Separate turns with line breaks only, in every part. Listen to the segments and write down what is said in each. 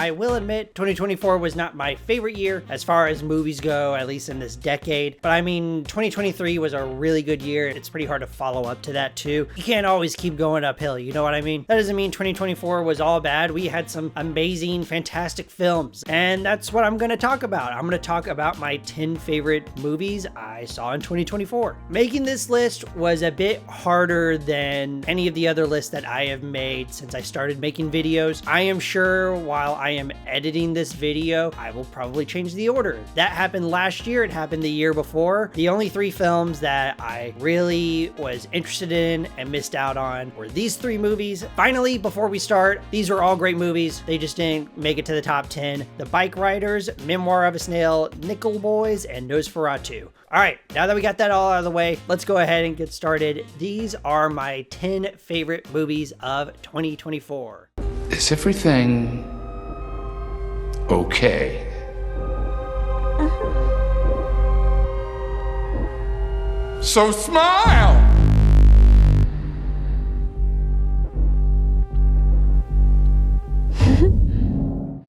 I will admit 2024 was not my favorite year as far as movies go, at least in this decade. But I mean, 2023 was a really good year. It's pretty hard to follow up to that too. You can't always keep going uphill, you know what I mean? That doesn't mean 2024 was all bad. We had some amazing, fantastic films, and that's what I'm gonna talk about. I'm gonna talk about my 10 favorite movies I saw in 2024. Making this list was a bit harder than any of the other lists that I have made since I started making videos. I am sure while I am editing this video, I will probably change the order. That happened last year, it happened the year before. The only 3 films that I really was interested in and missed out on were these 3 movies. Finally, before we start, these are all great movies. They just didn't make it to the top 10. The Bike Riders, Memoir of a Snail, Nickel Boys, and Nosferatu. All right, now that we got that all out of the way, let's go ahead and get started. These are my 10 favorite movies of 2024.
Is everything okay? So smile!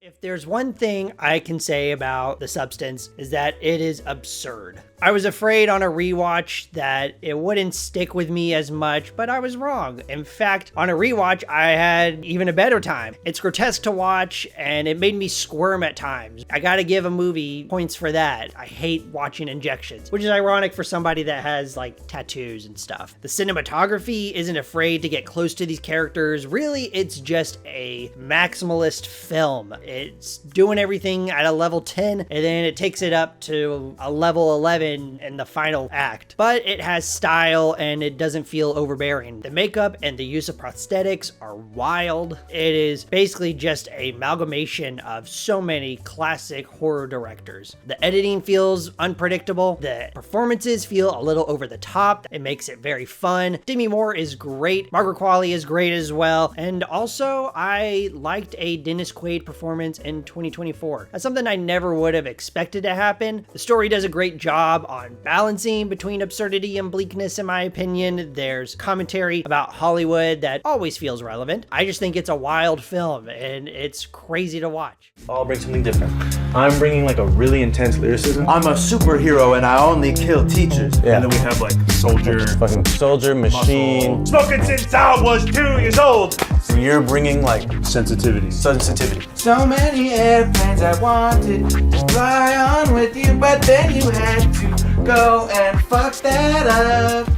If there's one thing I can say about The Substance is that it is absurd. I was afraid on a rewatch that it wouldn't stick with me as much, but I was wrong. In fact, on a rewatch, I had even a better time. It's grotesque to watch, and it made me squirm at times. I gotta give a movie points for that. I hate watching injections, which is ironic for somebody that has like tattoos and stuff. The cinematography isn't afraid to get close to these characters. Really, it's just a maximalist film. It's doing everything at a level 10, and then it takes it up to a level 11 in the final act. But it has style and it doesn't feel overbearing. The makeup and the use of prosthetics are wild. It is basically just an amalgamation of so many classic horror directors. The editing feels unpredictable. The performances feel a little over the top. It makes it very fun. Demi Moore is great. Margaret Qualley is great as well. And also, I liked a Dennis Quaid performance in 2024. That's something I never would have expected to happen. The story does a great job on balancing between absurdity and bleakness, in my opinion. There's commentary about Hollywood that always feels relevant. I just think it's a wild film and it's crazy to watch.
I'll bring something different. I'm bringing like a really intense lyricism.
I'm a superhero and I only kill teachers.
Yeah.
And then we have like soldier,
Fucking soldier, machine.
smoking since I was 2 years old.
So you're bringing like
Sensitivity.
sensitivity. So many airplanes I wanted to fly on with you, but then you had to go and fuck that up.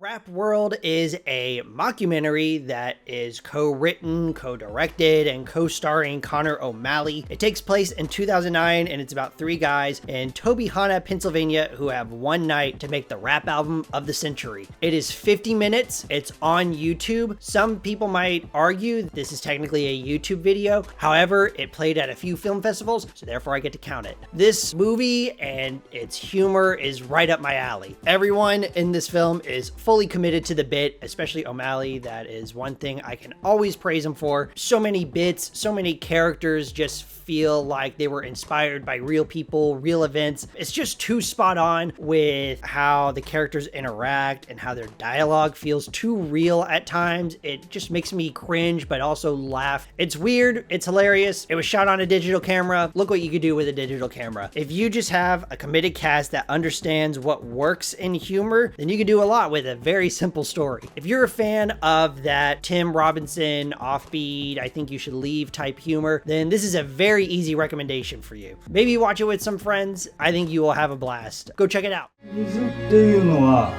Rap World is a mockumentary that is co-written, co-directed, and co-starring Connor O'Malley. It takes place in 2009, and it's about 3 guys in Tobyhanna, Pennsylvania, who have one night to make the rap album of the century. It is 50 minutes. It's on YouTube. Some people might argue this is technically a YouTube video. However, it played at a few film festivals, so therefore I get to count it. This movie and its humor is right up my alley. Everyone in this film is fully committed to the bit, especially O'Malley. That is one thing I can always praise him for. So many bits, so many characters just feel like they were inspired by real people, real events. It's just too spot on with how the characters interact and how their dialogue feels too real at times. It just makes me cringe, but also laugh. It's weird. It's hilarious. It was shot on a digital camera. Look what you could do with a digital camera. If you just have a committed cast that understands what works in humor, then you can do a lot with a very simple story. If you're a fan of that Tim Robinson offbeat, I think you should leave type humor, then this is a very easy recommendation for you. Maybe watch it with some friends. I think you will have a blast. Go check it out.
水っていうのは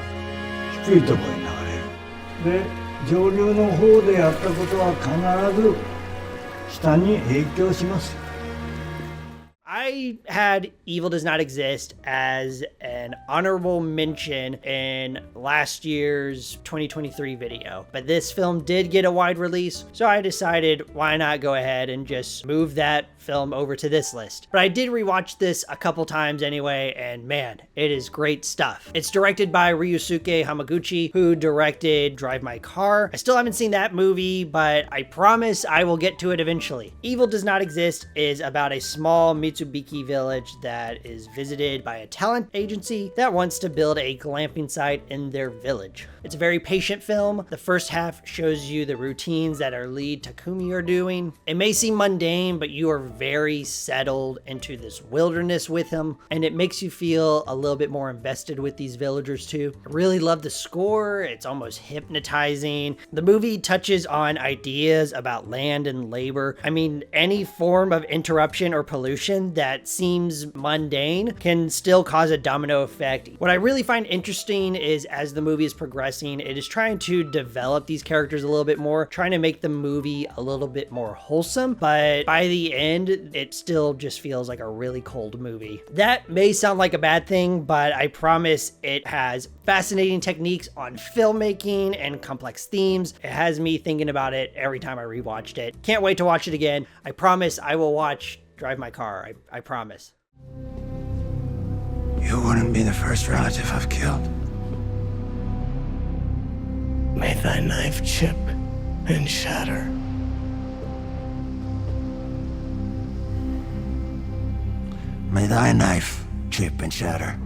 低いところに流れる。で、上流の方でやったことは必ず下に影響します。
I had Evil Does Not Exist as an honorable mention in last year's 2023 video, but this film did get a wide release, so I decided why not go ahead and just move that film over to this list. But I did rewatch this a couple times anyway, and man, it is great stuff. It's directed by Ryusuke Hamaguchi, who directed Drive My Car. I still haven't seen that movie, but I promise I will get to it eventually. Evil Does Not Exist is about a small Mitsubishi Hibiki village that is visited by a talent agency that wants to build a glamping site in their village. It's a very patient film. The first half shows you the routines that our lead Takumi are doing. It may seem mundane, but you are very settled into this wilderness with him, and it makes you feel a little bit more invested with these villagers too. I really love the score. It's almost hypnotizing. The movie touches on ideas about land and labor. I mean, any form of interruption or pollution that seems mundane can still cause a domino effect. What I really find interesting is as the movie is progressing, it is trying to develop these characters a little bit more, trying to make the movie a little bit more wholesome, but by the end, it still just feels like a really cold movie. That may sound like a bad thing, but I promise it has fascinating techniques on filmmaking and complex themes. It has me thinking about it every time I rewatched it. Can't wait to watch it again. I promise I will watch Drive My Car. I promise.
You wouldn't be the first relative I've killed. May thy knife chip and shatter. May thy knife chip and shatter.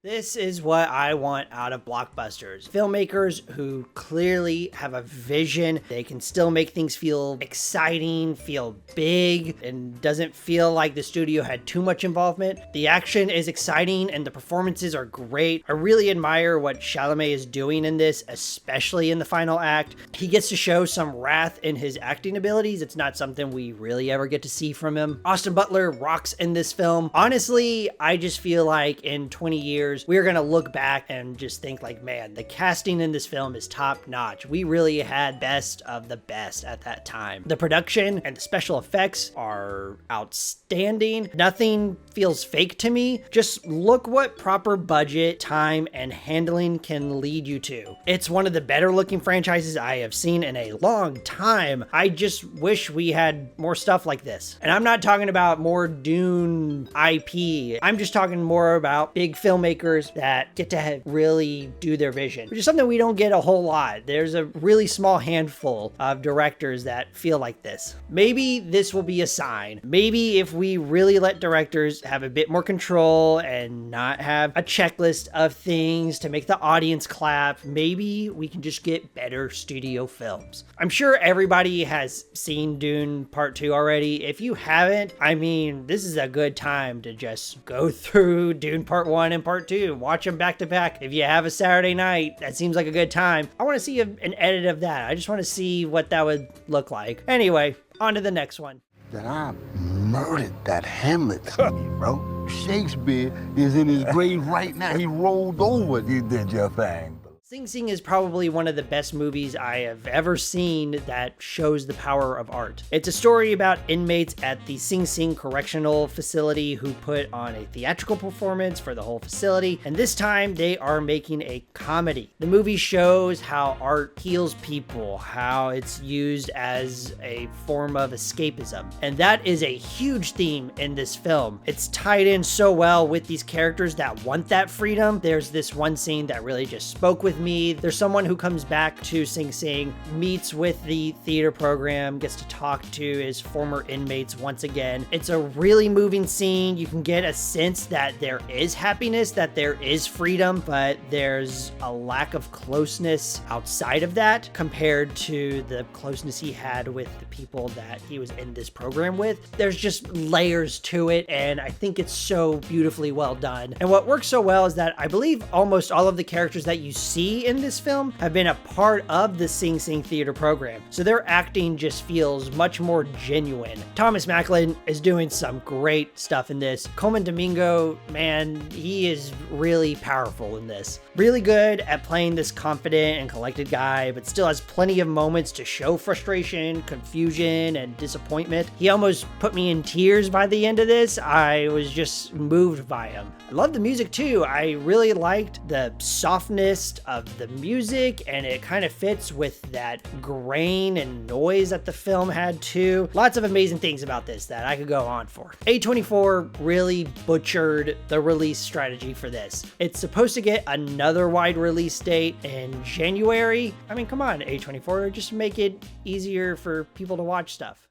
This is what I want out of blockbusters. Filmmakers who clearly have a vision. They can still make things feel exciting, feel big, and doesn't feel like the studio had too much involvement. The action is exciting and the performances are great. I really admire what Chalamet is doing in this, especially in the final act. He gets to show some wrath in his acting abilities. It's not something we really ever get to see from him. Austin Butler rocks in this film. Honestly, I just feel like in 20 years, we're gonna look back and just think like, man, the casting in this film is top notch. We really had best of the best at that time. The production and the special effects are outstanding. Nothing feels fake to me. Just look what proper budget, time, and handling can lead you to. It's one of the better looking franchises I have seen in a long time. I just wish we had more stuff like this. And I'm not talking about more Dune IP. I'm just talking more about big filmmakers that get to really do their vision, which is something we don't get a whole lot. There's a really small handful of directors that feel like this. Maybe this will be a sign. Maybe if we really let directors have a bit more control and not have a checklist of things to make the audience clap, maybe we can just get better studio films. I'm sure everybody has seen Dune Part 2 already. If you haven't, I mean, this is a good time to just go through Dune Part 1 and Part 2. Watch them back to back. If you have a Saturday night, that seems like a good time. I want to see an edit of that. I just want to see what that would look like. Anyway, on to the next one.
That I murdered that Hamlet scene, bro. Shakespeare is in his grave right now. He rolled over. You did your thing.
Sing Sing is probably one of the best movies I have ever seen that shows the power of art. It's a story about inmates at the Sing Sing Correctional Facility who put on a theatrical performance for the whole facility, and this time they are making a comedy. The movie shows how art heals people, how it's used as a form of escapism, and that is a huge theme in this film. It's tied in so well with these characters that want that freedom. There's this one scene that really just spoke with me. There's someone who comes back to Sing Sing, meets with the theater program, gets to talk to his former inmates once again. It's a really moving scene. You can get a sense that there is happiness, that there is freedom, but there's a lack of closeness outside of that compared to the closeness he had with the people that he was in this program with. There's just layers to it, and I think it's so beautifully well done. And what works so well is that I believe almost all of the characters that you see in this film have been a part of the Sing Sing theater program, so their acting just feels much more genuine. Thomas Macklin is doing some great stuff in this. Coleman Domingo, man, he is really powerful in this. Really good at playing this confident and collected guy, but still has plenty of moments to show frustration, confusion, and disappointment. He almost put me in tears by the end of this. I was just moved by him. I love the music too. I really liked the softness of the music, and it kind of fits with that grain and noise that the film had too. Lots of amazing things about this that I could go on for. A24 really butchered the release strategy for this. It's supposed to get another wide release date in January. I mean, come on, A24, just make it easier for people to watch stuff.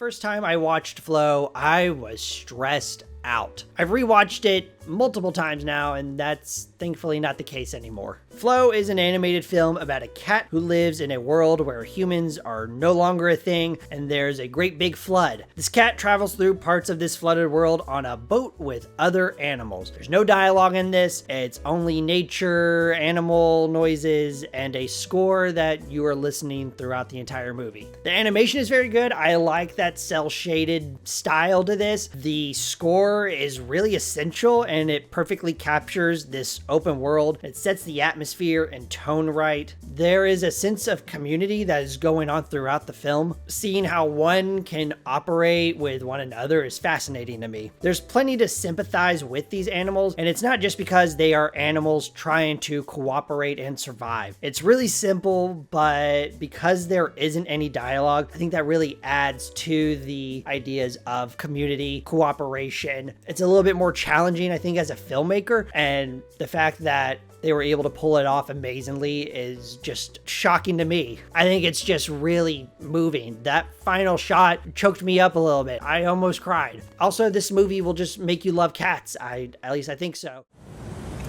first time I watched Flow, I was stressed out. I've rewatched it multiple times now, and that's thankfully not the case anymore. Flow is an animated film about a cat who lives in a world where humans are no longer a thing, and there's a great big flood. This cat travels through parts of this flooded world on a boat with other animals. There's no dialogue in this, it's only nature, animal noises, and a score that you are listening throughout the entire movie. The animation is very good. I like that cel-shaded style to this. The score is really essential, and it perfectly captures this open world. It sets the atmosphere and tone right. There is a sense of community that is going on throughout the film. Seeing how one can operate with one another is fascinating to me. There's plenty to sympathize with these animals, and it's not just because they are animals trying to cooperate and survive. It's really simple, but because there isn't any dialogue, I think that really adds to the ideas of community, cooperation. It's a little bit more challenging, I think, as a filmmaker, and the fact that they were able to pull it off amazingly is just shocking to me. I think it's just really moving. That final shot choked me up a little bit. I almost cried. Also, this movie will just make you love cats. At least I think so.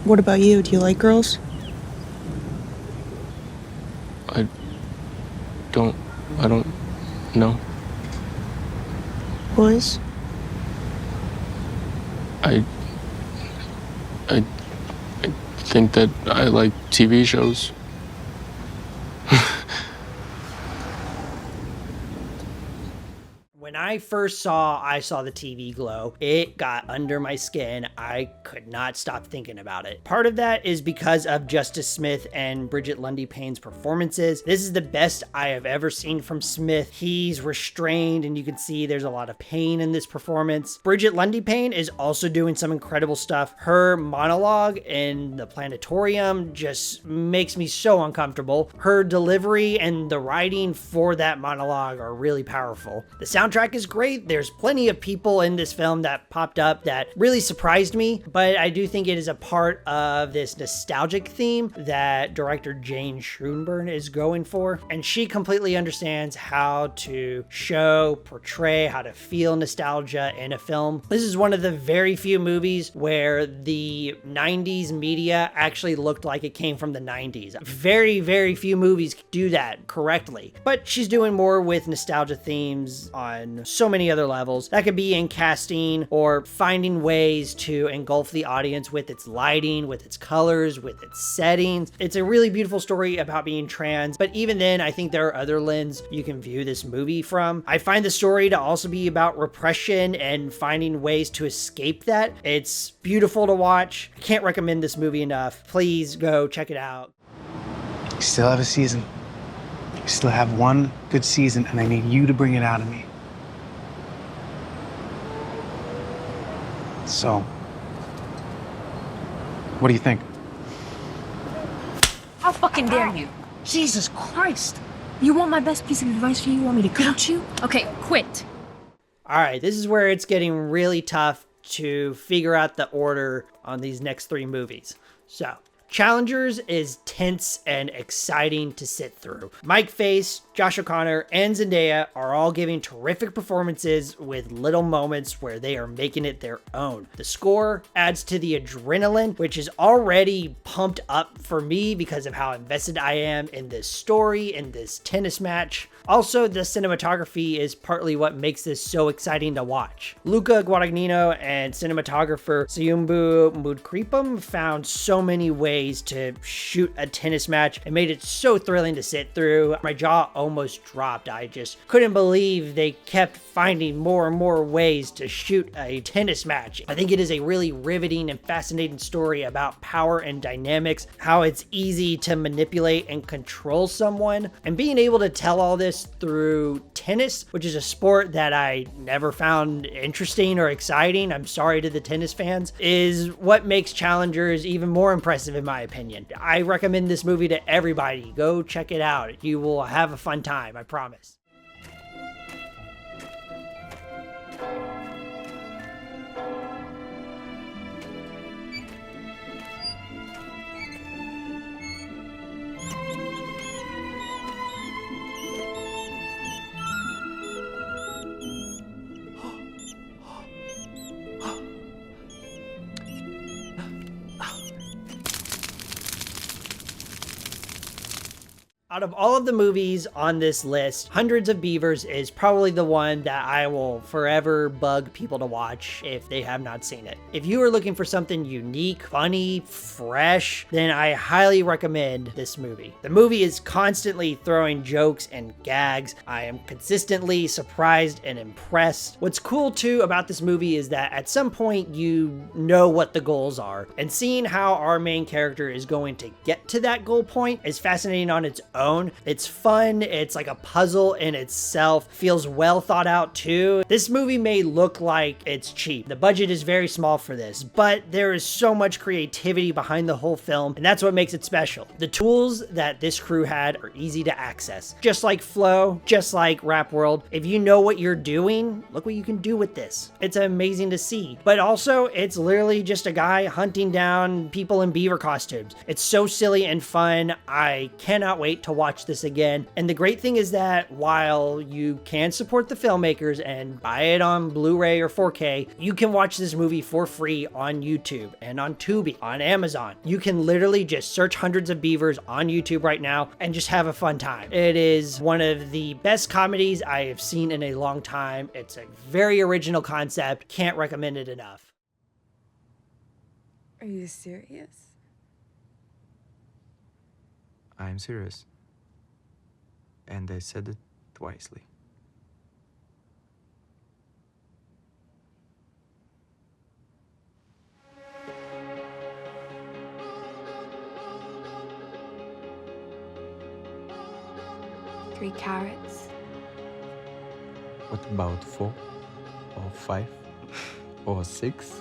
What about you? Do you like girls?
I don't know.
Boys?
I think that I like TV shows.
When I first saw the TV glow, it got under my skin. I could not stop thinking about it. Part of that is because of Justice Smith and Bridget Lundy Payne's performances. This is the best I have ever seen from Smith. He's restrained, and you can see there's a lot of pain in this performance. Bridget Lundy Payne is also doing some incredible stuff. Her monologue in the planetarium just makes me so uncomfortable. Her delivery and the writing for that monologue are really powerful. The soundtrack is great. There's plenty of people in this film that popped up that really surprised me, but I do think it is a part of this nostalgic theme that director Jane Schoenburn is going for, and she completely understands how to portray, how to feel nostalgia in a film. This is one of the very few movies where the 90s media actually looked like it came from the 90s. Very, very few movies do that correctly, but she's doing more with nostalgia themes on so many other levels. That could be in casting or finding ways to engulf the audience with its lighting, with its colors, with its settings. It's a really beautiful story about being trans, but even then, I think there are other lenses you can view this movie from. I find the story to also be about repression and finding ways to escape that. It's beautiful to watch. I can't recommend this movie enough. Please go check it out.
You still have a season. You still have one good season, and I need you to bring it out of me. So, what do you think?
How fucking dare you?
Jesus Christ!
You want my best piece of advice for you? You want me to coach you? Okay, quit.
All right, this is where it's getting really tough to figure out the order on these next three movies. So, Challengers is tense and exciting to sit through. Mike Face, Josh O'Connor, and Zendaya are all giving terrific performances with little moments where they are making it their own. The score adds to the adrenaline, which is already pumped up for me because of how invested I am in this story, in this tennis match. Also, the cinematography is partly what makes this so exciting to watch. Luca Guadagnino and cinematographer Suyumbu Mudkripam found so many ways to shoot a tennis match and made it so thrilling to sit through. My jaw almost dropped. I just couldn't believe they kept finding more and more ways to shoot a tennis match. I think it is a really riveting and fascinating story about power and dynamics, how it's easy to manipulate and control someone, and being able to tell all this through tennis, which is a sport that I never found interesting or exciting. I'm sorry to the tennis fans, is what makes Challengers even more impressive in my opinion. I recommend this movie to everybody. Go check it out. You will have a fun time, I promise. Out of all of the movies on this list, Hundreds of Beavers is probably the one that I will forever bug people to watch if they have not seen it. If you are looking for something unique, funny, fresh, then I highly recommend this movie. The movie is constantly throwing jokes and gags. I am consistently surprised and impressed. What's cool too about this movie is that at some point you know what the goals are, and seeing how our main character is going to get to that goal point is fascinating on its own. It's fun, it's like a puzzle in itself, feels well thought out too. This movie may look like it's cheap. The budget is very small for this, but there is so much creativity behind the whole film, and that's what makes it special. The tools that this crew had are easy to access. Just like Flow, just like Rap World, if you know what you're doing, look what you can do with this. It's amazing to see. But also, it's literally just a guy hunting down people in beaver costumes. It's so silly and fun. I cannot wait to watch this again. And the great thing is that while you can support the filmmakers and buy it on Blu-ray or 4K, you can watch this movie for free on YouTube and on Tubi, on Amazon. You can literally just search Hundreds of Beavers on YouTube right now and just have a fun time. It is one of the best comedies I have seen in a long time. It's a very original concept. Can't recommend it enough.
Are you serious?
I'm serious. And I said it wisely.
Three carrots.
What about 4? Or 5? Or 6?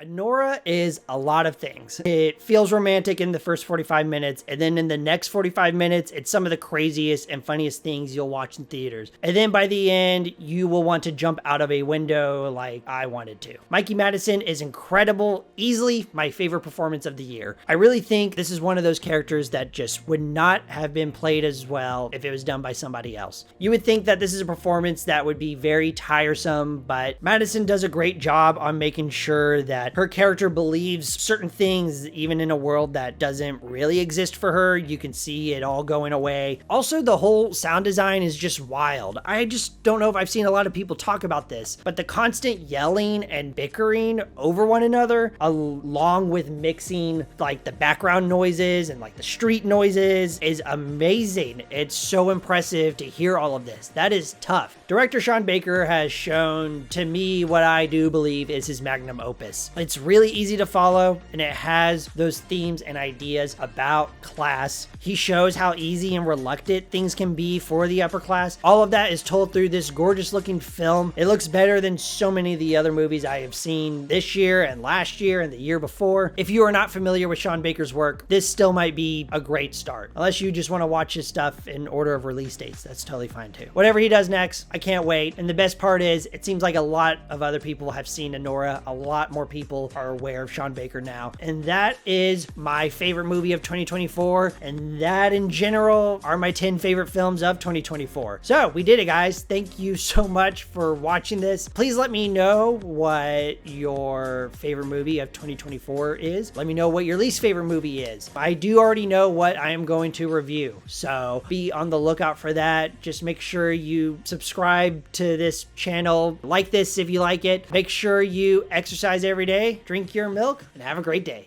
Nora is a lot of things. It feels romantic in the first 45 minutes, and then in the next 45 minutes, it's some of the craziest and funniest things you'll watch in theaters. And then by the end, you will want to jump out of a window like I wanted to. Mikey Madison is incredible, easily my favorite performance of the year. I really think this is one of those characters that just would not have been played as well if it was done by somebody else. You would think that this is a performance that would be very tiresome, but Madison does a great job on making sure that her character believes certain things even in a world that doesn't really exist for her. You can see it all going away. Also, the whole sound design is just wild. I just don't know if I've seen a lot of people talk about this, but the constant yelling and bickering over one another, along with mixing like the background noises and like the street noises, is amazing. It's so impressive to hear all of this. That is tough. Director Sean Baker has shown to me what I do believe is his magnum opus. It's really easy to follow, and it has those themes and ideas about class. He shows how easy and reluctant things can be for the upper class. All of that is told through this gorgeous looking film. It looks better than so many of the other movies I have seen this year and last year and the year before. If you are not familiar with Sean Baker's work, this still might be a great start. Unless you just want to watch his stuff in order of release dates, that's totally fine too. Whatever he does next, I can't wait. And the best part is, it seems like a lot of other people have seen Anora. A lot more people are aware of Sean Baker now. And that is my favorite movie of 2024. And that in general are my 10 favorite films of 2024. So we did it, guys. Thank you so much for watching this. Please let me know what your favorite movie of 2024 is. Let me know what your least favorite movie is. I do already know what I am going to review, so be on the lookout for that. Just make sure you subscribe to this channel. Like this if you like it. Make sure you exercise every day, drink your milk, and have a great day.